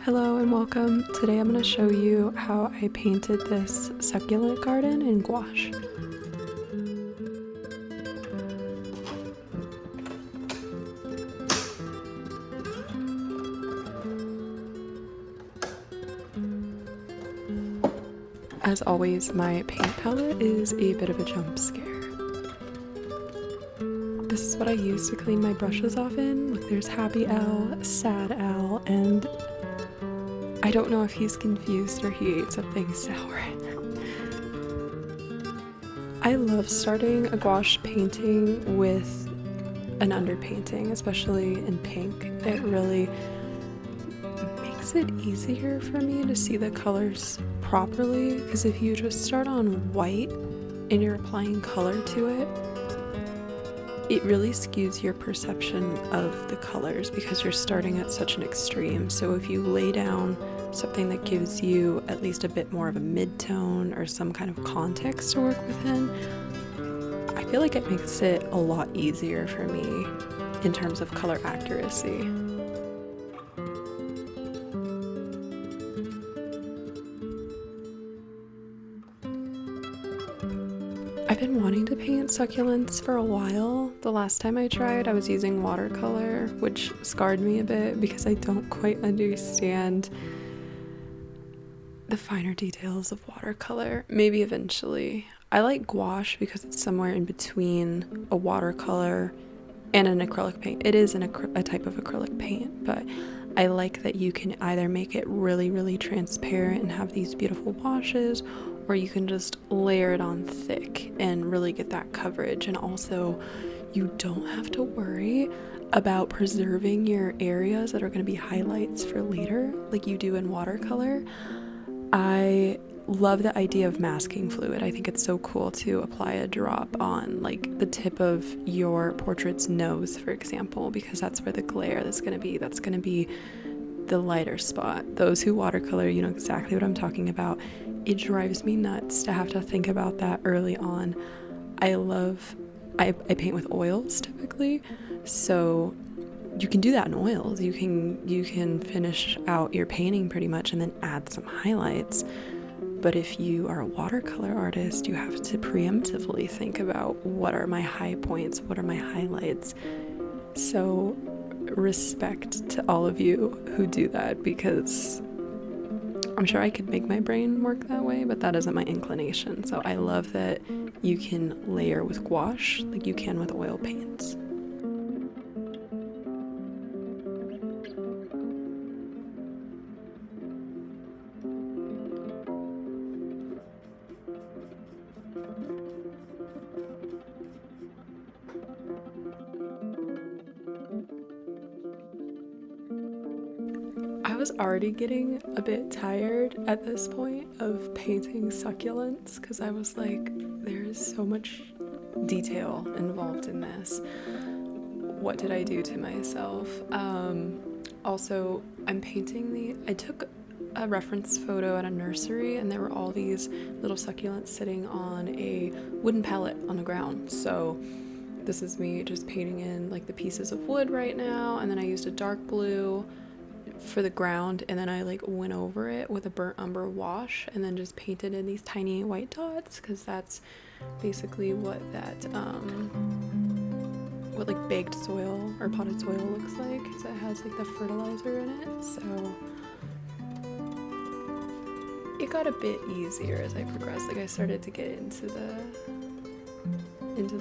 Hello and welcome. Today I'm going to show you how I painted this succulent garden in gouache. As always, my paint palette is a bit of a jump scare. This is what I use to clean my brushes off in. Look, there's Happy Al, Sad Al, and I don't know if he's confused or he ate something sour. I love starting a gouache painting with an underpainting, especially in pink. It really makes it easier for me to see the colors properly, because if you just start on white and you're applying color to it, it really skews your perception of the colors because you're starting at such an extreme. So if you lay down something that gives you at least a bit more of a mid-tone or some kind of context to work within, I feel like it makes it a lot easier for me in terms of color accuracy. I've been wanting to paint succulents for a while. The last time I tried, I was using watercolor, which scarred me a bit because I don't quite understand the finer details of watercolor. Maybe eventually. I like gouache because it's somewhere in between a watercolor and an acrylic paint. It is a type of acrylic paint, but I like that you can either make it really, really transparent and have these beautiful washes, or you can just layer it on thick and really get that coverage. And also, you don't have to worry about preserving your areas that are going to be highlights for later, like you do in watercolor. I love the idea of masking fluid. I think it's so cool to apply a drop on like the tip of your portrait's nose, for example, because that's where the glare that's going to be the lighter spot. Those who watercolor, you know exactly what I'm talking about. It drives me nuts to have to think about that early on. I paint with oils typically, so you can do that in oils. You can finish out your painting pretty much and then add some highlights. But if you are a watercolor artist, you have to preemptively think about what are my high points, what are my highlights. So respect to all of you who do that, because I'm sure I could make my brain work that way, but that isn't my inclination. So I love that you can layer with gouache like you can with oil paints. I was already getting a bit tired at this point of painting succulents because I was like, there's so much detail involved in this. What did I do to myself? Also, I'm painting I took a reference photo at a nursery and there were all these little succulents sitting on a wooden pallet on the ground. So this is me just painting in like the pieces of wood right now, and then I used a dark blue for the ground, and then I like went over it with a burnt umber wash and then just painted in these tiny white dots, because that's basically what that what like baked soil or potted soil looks like, because it has like the fertilizer in it. So it got a bit easier as I progressed. Like I started to get into the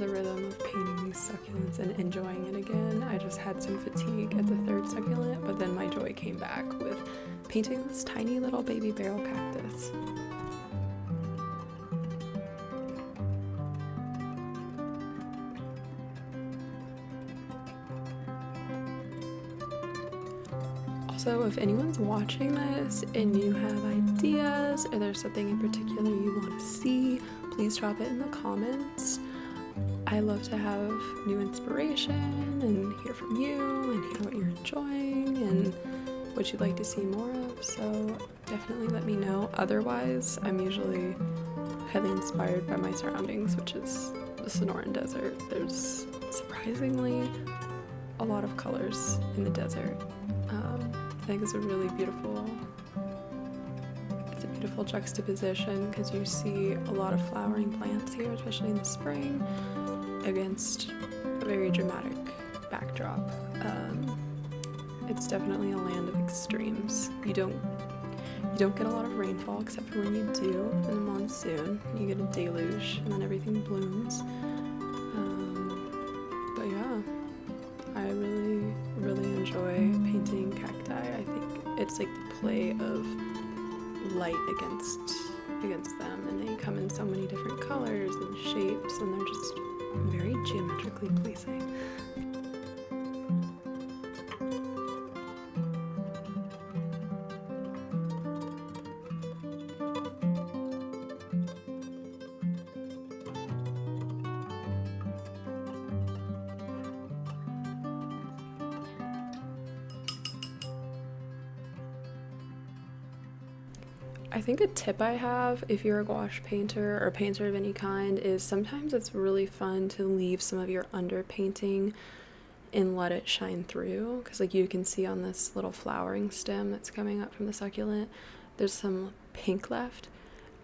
rhythm of painting these succulents and enjoying it again. I just had some fatigue at the third succulent, but then my joy came back with painting this tiny little baby barrel cactus. Also, if anyone's watching this and you have ideas or there's something in particular you want to see, please drop it in the comments. I love to have new inspiration and hear from you and hear what you're enjoying and what you'd like to see more of, so definitely let me know. Otherwise, I'm usually highly inspired by my surroundings, which is the Sonoran Desert. There's surprisingly a lot of colors in the desert. I think it's a really beautiful, juxtaposition because you see a lot of flowering plants here, especially in the spring, against a very dramatic backdrop. It's definitely a land of extremes. You don't get a lot of rainfall, except for when you do in the monsoon. You get a deluge and then everything blooms. But yeah, I really enjoy painting cacti. I think it's like the play of light against them, and they come in so many different colors and shapes, and they're just very geometrically pleasing. I think a tip I have, if you're a gouache painter or a painter of any kind, is sometimes it's really fun to leave some of your underpainting and let it shine through, because like you can see on this little flowering stem that's coming up from the succulent, there's some pink left.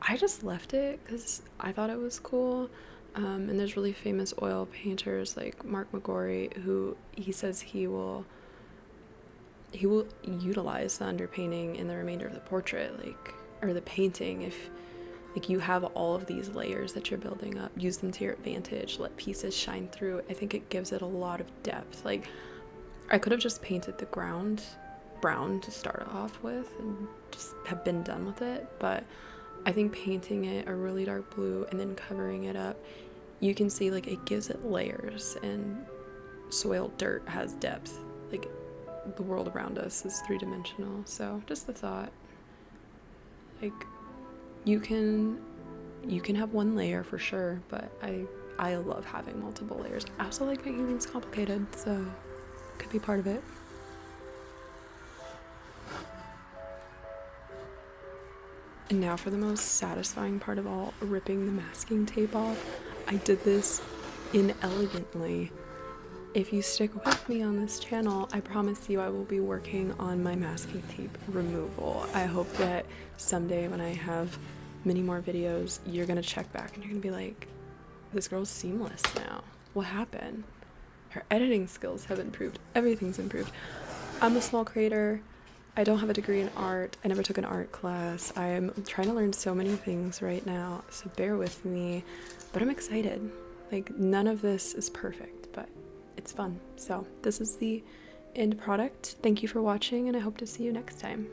I just left it because I thought it was cool. And there's really famous oil painters like Mark McGorry, who he says he will utilize the underpainting in the remainder of the portrait, or the painting. If like you have all of these layers that you're building up, use them to your advantage, let pieces shine through. I think it gives it a lot of depth. Like, I could have just painted the ground brown to start off with and just have been done with it, but I think painting it a really dark blue and then covering it up, you can see like it gives it layers, and soiled dirt has depth. Like, the world around us is three-dimensional. So just the thought, like, you can have one layer for sure, but I love having multiple layers. I also like making things complicated, so could be part of it. And now for the most satisfying part of all, ripping the masking tape off. I did this inelegantly. If you stick with me on this channel, I promise you I will be working on my masking tape removal. I hope that someday when I have many more videos, you're gonna check back and you're gonna be like, this girl's seamless now. What happened? Her editing skills have improved. Everything's improved. I'm a small creator. I don't have a degree in art. I never took an art class. I am trying to learn so many things right now, so bear with me. But I'm excited. Like, none of this is perfect, but it's fun. So this is the end product. Thank you for watching, and I hope to see you next time.